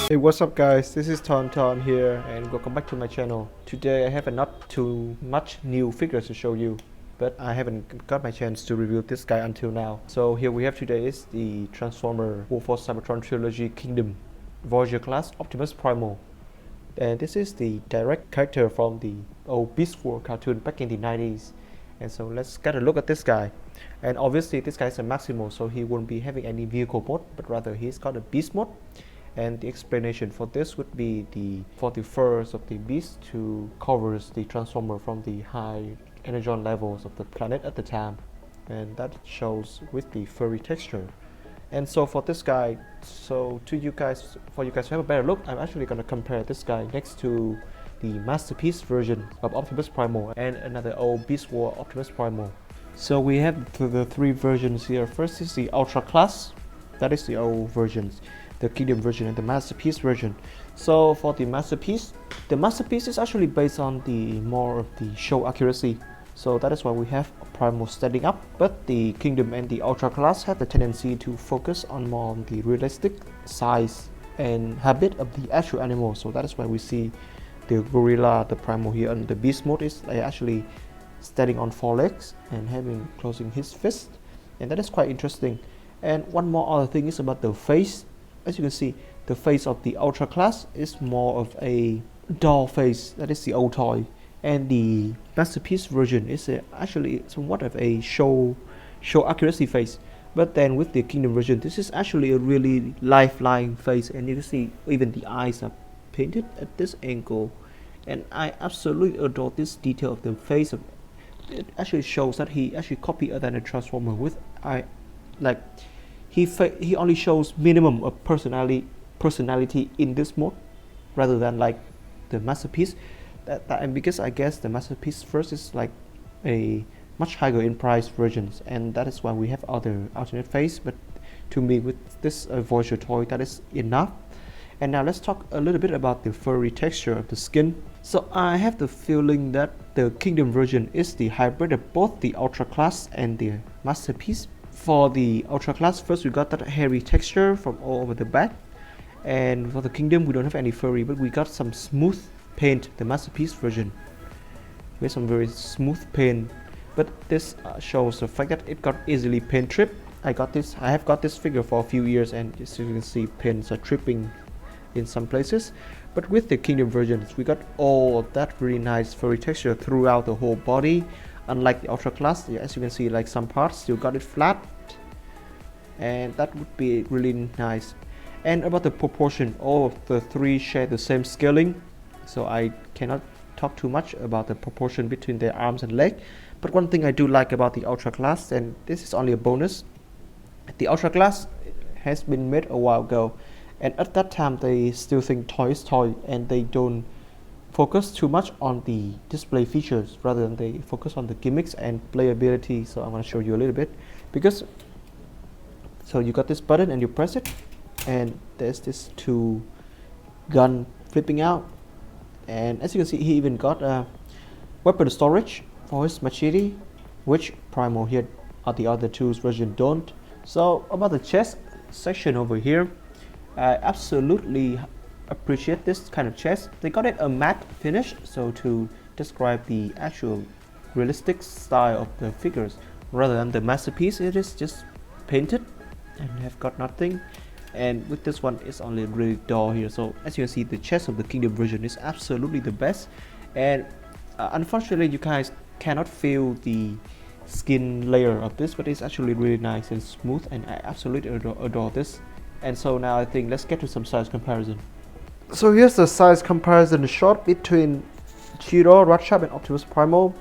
Hey, what's up guys, this is TonTon here and welcome back to my channel. Today I have not too much new figures to show you, but I haven't got my chance to review this guy until now. So here we have today is the Transformer War for Cybertron Trilogy Kingdom Voyager class Optimus Primal. And this is the direct character from the old Beast Wars cartoon back in the 90s. And so let's get a look at this guy. And obviously this guy is a Maximal, so he won't be having any vehicle mode, but rather he's got a Beast mode. And the explanation for this would be for the furs of the beast to cover the transformer from the high energon levels of the planet at the time, and that shows with the furry texture. And so for this guy, for you guys to have a better look, I'm actually going to compare this guy next to the masterpiece version of Optimus Primal and another old Beast War Optimus Primal. So we have the three versions here. First is the Ultra class, that is the old versions, the Kingdom version and the Masterpiece version. So for the Masterpiece is actually based on the more of the show accuracy. So that is why we have Primal standing up. But the Kingdom and the Ultra class have the tendency to focus on more on the realistic size and habit of the actual animal. So that is why we see the gorilla, the Primal here, and the Beast mode is actually standing on four legs and closing his fist, and that is quite interesting. And one more other thing is about the face. As you can see, the face of the Ultra class is more of a doll face, that is the old toy, and the Masterpiece version is actually somewhat of a show accuracy face. But then with the Kingdom version, this is actually a really lifelike face, and you can see even the eyes are painted at this angle, and I absolutely adore this detail of the face. It actually shows that he actually copied other Transformer with he only shows minimum of personality in this mode rather than like the Masterpiece. And because I guess the Masterpiece first is like a much higher in price versions, and that is why we have other alternate face. But to me, with this Voyager toy, that is enough. And now let's talk a little bit about the furry texture of the skin. So I have the feeling that the Kingdom version is the hybrid of both the Ultra class and the Masterpiece. For the Ultra class, first we got that hairy texture from all over the back, and for the Kingdom we don't have any furry, but we got some smooth paint, the Masterpiece version with some very smooth paint. But this shows the fact that it got easily paint tripped. I have got this figure for a few years, and as you can see, paints are tripping in some places. But with the Kingdom versions, we got all of that really nice furry texture throughout the whole body. Unlike the Ultra class, as you can see, like some parts you got it flat, and that would be really nice. And about the proportion, all of the three share the same scaling, so I cannot talk too much about the proportion between their arms and leg. But one thing I do like about the Ultra class, and this is only a bonus, the Ultra class has been made a while ago, and at that time they still think toy is toy, and they don't focus too much on the display features, rather than they focus on the gimmicks and playability. So I'm going to show you a little bit, because so you got this button and you press it, and there's this two gun flipping out, and as you can see, he even got a weapon storage for his machete, which Primal here or the other two's version don't. So about the chest section over here, I absolutely appreciate this kind of chest. They got it a matte finish, so to describe the actual realistic style of the figures, rather than the Masterpiece, it is just painted and have got nothing. And with this one, it's only really dull here. So as you can see, the chest of the Kingdom version is absolutely the best, and unfortunately you guys cannot feel the skin layer of this, but it's actually really nice and smooth, and I absolutely adore this. And so now I think let's get to some size comparison. So here's the size comparison shot between Cheetor, Ratchet, and Optimus Primal.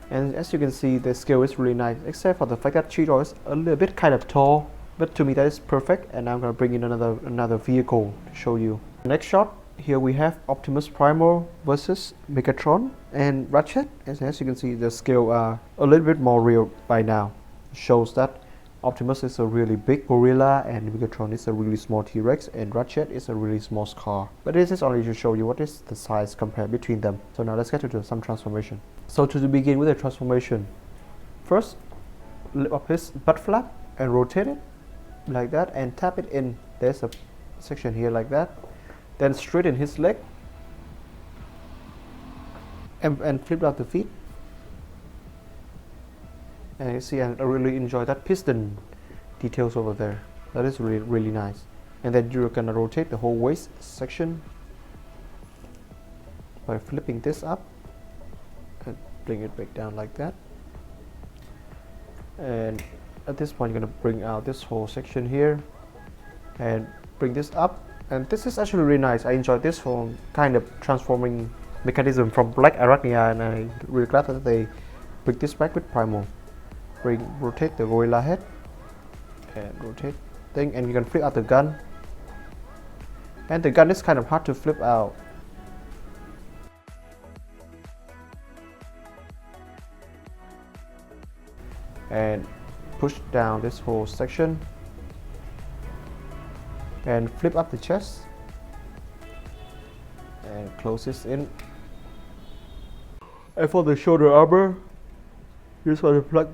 And as you can see, the scale is really nice, except for the fact that Cheetor is a little bit kind of tall. But to me that is perfect, and I'm gonna bring in another vehicle to show you. Next shot, here we have Optimus Primal versus Megatron and Ratchet. As you can see, the scale are a little bit more real by now. It shows that Optimus is a really big gorilla, and Megatron is a really small T-Rex, and Ratchet is a really small car. But this is only to show you what is the size compared between them. So now let's get to some transformation. So to begin with the transformation, first lift up his butt flap and rotate it like that and tap it in. There's a section here like that. then straighten his leg and flip out the feet. And you see, I really enjoy that piston details over there. That is really nice. And then you're gonna rotate the whole waist section by flipping this up and bring it back down like that. And at this point, you're gonna bring out this whole section here and bring this up. And this is actually really nice. I enjoy this whole kind of transforming mechanism from Black Arachnia, and I'm really glad that they bring this back with Primal. Rotate the gorilla head and rotate thing, and you can flip out the gun. And the gun is kind of hard to flip out. And push down this whole section and flip up the chest and close this in. And for the shoulder armor, you just want to plug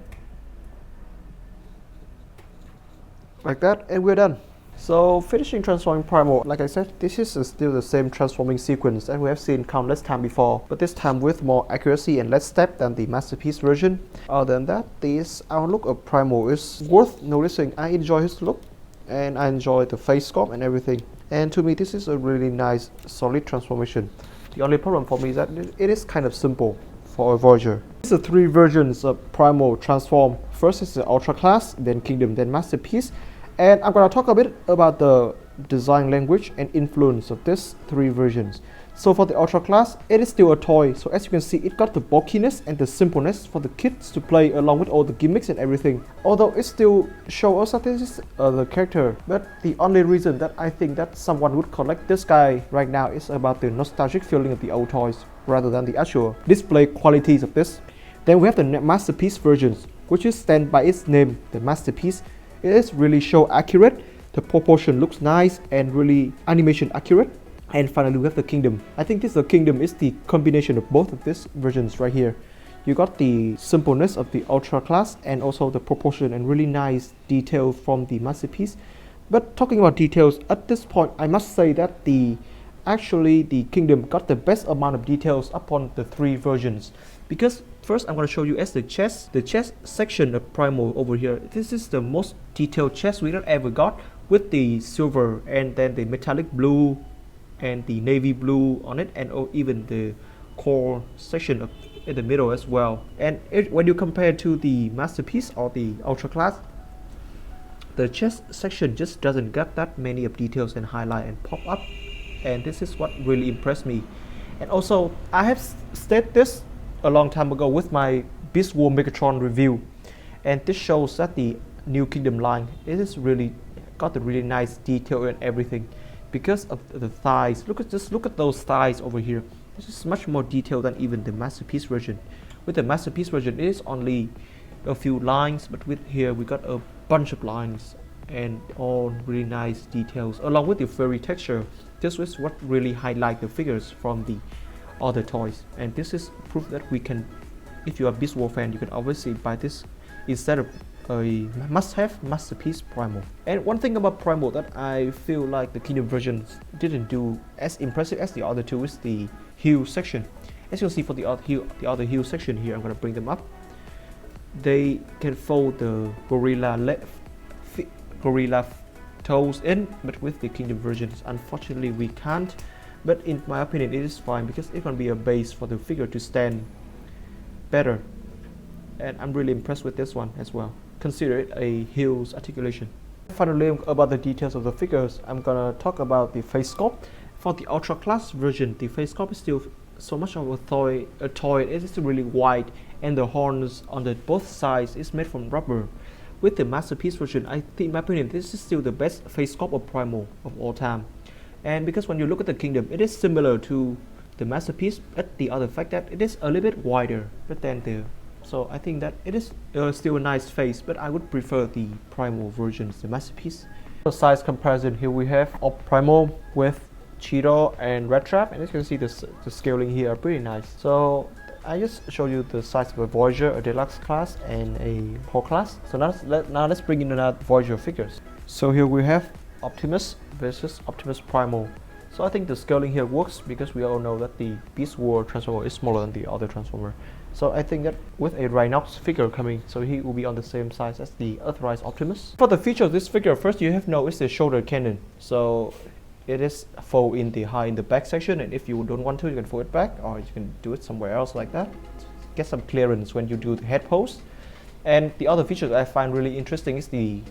like that, and we're done. So finishing transforming Primal, like I said, this is still the same transforming sequence that we have seen countless times before, but this time with more accuracy and less step than the Masterpiece version. Other than that, this outlook of Primal is worth noticing. I enjoy his look, and I enjoy the face sculpt and everything. And to me, this is a really nice, solid transformation. The only problem for me is that it is kind of simple for a Voyager. These are three versions of Primal transform. First is the Ultra Class, then Kingdom, then Masterpiece. And I'm going to talk a bit about the design language and influence of these three versions. So for the Ultra Class, it is still a toy. So as you can see, it got the bulkiness and the simpleness for the kids to play along with all the gimmicks and everything. Although it still shows us that this is the character. But the only reason that I think that someone would collect this guy right now is about the nostalgic feeling of the old toys rather than the actual display qualities of this. Then we have the Masterpiece versions, which is stand by its name, the Masterpiece. It is really show accurate, the proportion looks nice and really animation accurate. And finally we have the Kingdom. I think the Kingdom is the combination of both of these versions right here. You got the simpleness of the Ultra Class and also the proportion and really nice detail from the Masterpiece. But talking about details, at this point I must say that actually the Kingdom got the best amount of details upon the three versions. Because first I'm going to show you as the chest section of Primal over here. This is the most detailed chest we ever got, with the silver and then the metallic blue and the navy blue on it, and even the core section of in the middle as well. And when you compare to the Masterpiece or the Ultra Class, the chest section just doesn't get that many of details and highlight and pop up, and this is what really impressed me. And also I have stated this a long time ago with my Beast War Megatron review, and this shows that the new Kingdom line, it is really got the really nice detail and everything because of the thighs. Look at those thighs over here. This is much more detailed than even the Masterpiece version. With the Masterpiece version, it is only a few lines, but with here we got a bunch of lines and all really nice details along with the furry texture. This is what really highlight the figures from the other toys, and this is proof that we can, if you are a Beast War fan, you can obviously buy this instead of a must-have Masterpiece Primal. And one thing about Primal that I feel like the Kingdom versions didn't do as impressive as the other two is the heel section. As you'll see for the other heel section here, I'm going to bring them up. They can fold the gorilla toes in, but with the Kingdom versions, unfortunately we can't. But in my opinion, it is fine because it can be a base for the figure to stand better. And I'm really impressed with this one as well. Consider it a heels articulation. Finally, about the details of the figures, I'm gonna talk about the face sculpt. For the Ultra Class version, the face sculpt is still so much of a toy. It is really wide, and the horns on the both sides is made from rubber. With the Masterpiece version, I think, in my opinion, this is still the best face sculpt of Primal of all time. And because when you look at the Kingdom, it is similar to the Masterpiece, but the other fact that it is a little bit wider than the. So I think that it is still a nice face, but I would prefer the Primal versions, the Masterpiece. For size comparison, here we have of Primal with Cheetor and Red Trap, and as you can see, the scaling here are pretty nice. So I just showed you the size of a Voyager, a Deluxe class, and a Pro class. So now let's bring in another Voyager figures. So here we have Optimus versus Optimus Primal. So I think the scaling here works because we all know that the Beast War Transformer is smaller than the other Transformer. So I think that with a Rhinox figure coming, so he will be on the same size as the Earthrise Optimus. For the feature of this figure, first you have to know is the shoulder cannon. So it is fold in the high in the back section, and if you don't want to, you can fold it back, or you can do it somewhere else like that. Get some clearance when you do the head pose. And the other feature that I find really interesting is the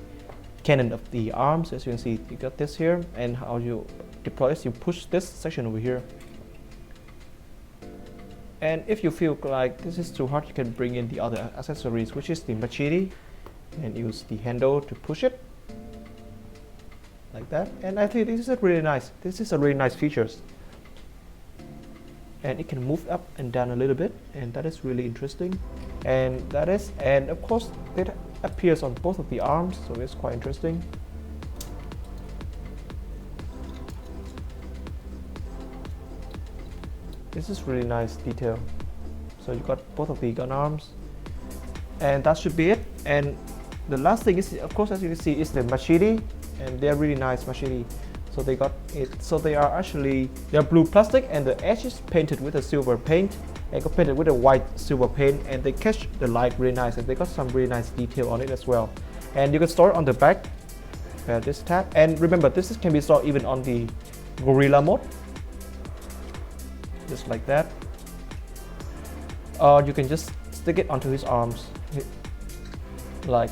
cannon of the arms. As you can see, you got this here, and how you deploy is you push this section over here. And if you feel like this is too hard, you can bring in the other accessories, which is the machete, and use the handle to push it like that. And I think this is really nice. This is a really nice features. And it can move up and down a little bit, and that is really interesting. And of course it appears on both of the arms, so it's quite interesting. This is really nice detail. So you got both of the gun arms, and that should be it. And the last thing is, of course, as you can see, is the machete, and they're really nice machete. So they got it. So they are blue plastic, and the edge is painted with a silver paint, and got painted with a white silver paint, and they catch the light really nice, and they got some really nice detail on it as well. And you can store it on the back, this tab. And remember, this can be stored even on the gorilla mode, just like that. Or you can just stick it onto his arms, like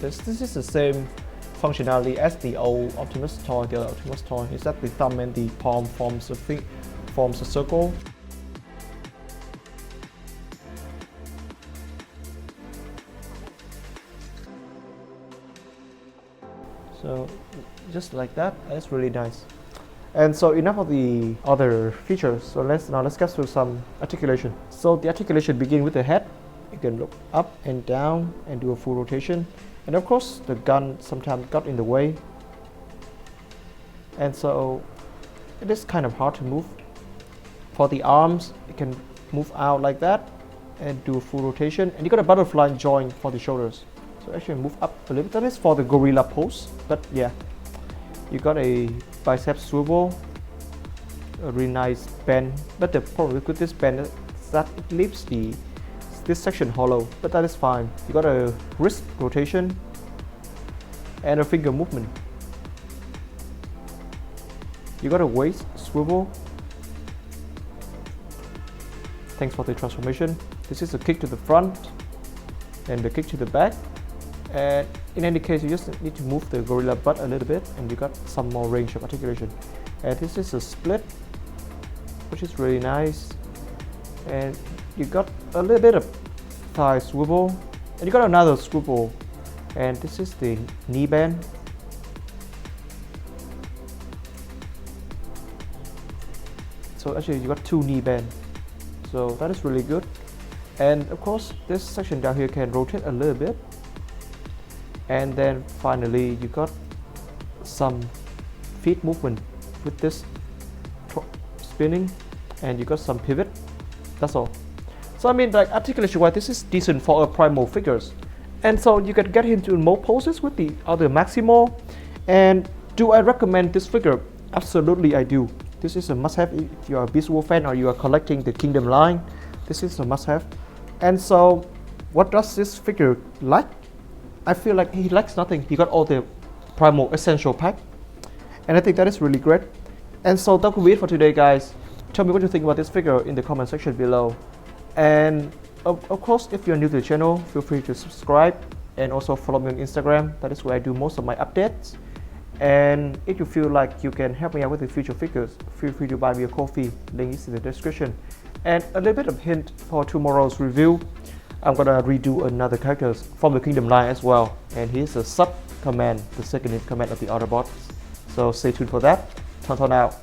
this. This is the same functionality as the old Optimus toy. The other Optimus toy is that the thumb and the palm forms a circle. So just like that, that's really nice. And so enough of the other features. So let's get to some articulation. So the articulation begins with the head. You can look up and down and do a full rotation. And of course, the gun sometimes got in the way. And so it is kind of hard to move. For the arms, you can move out like that and do a full rotation. And you got a butterfly joint for the shoulders. So actually move up a little bit. That is for the gorilla pose. But yeah, you got a bicep swivel, a really nice bend. But the problem with this bend is that it leaves this section hollow, but that is fine. You got a wrist rotation and a finger movement. You got a waist swivel. Thanks for the transformation. This is a kick to the front and the kick to the back. And in any case, you just need to move the gorilla butt a little bit, and you got some more range of articulation. And this is a split, which is really nice. And you got a little bit of thigh swivel, and you got another swivel, and this is the knee bend. So actually you got two knee bend, so that is really good. And of course this section down here can rotate a little bit. And then finally you got some feet movement with this spinning, and you got some pivot. That's all. So I mean, like, articulation wise, this is decent for a Primal figures. And so you can get into more poses with the other Maximo. And do I recommend this figure? Absolutely I do. This is a must-have if you are a Beast War fan or you are collecting the Kingdom line. This is a must-have. And so what does this figure like? I feel like he lacks nothing. He got all the Primal essential pack, and I think that is really great. And so that will be it for today, guys. Tell me what you think about this figure in the comment section below. And of course, if you're new to the channel, feel free to subscribe and also follow me on Instagram. That is where I do most of my updates. And if you feel like you can help me out with the future figures, feel free to buy me a coffee. Link is in the description. And a little bit of hint for tomorrow's review. I'm gonna redo another characters from the Kingdom line as well, and he's a sub command, the second in command of the Autobots. So stay tuned for that. TonTon out.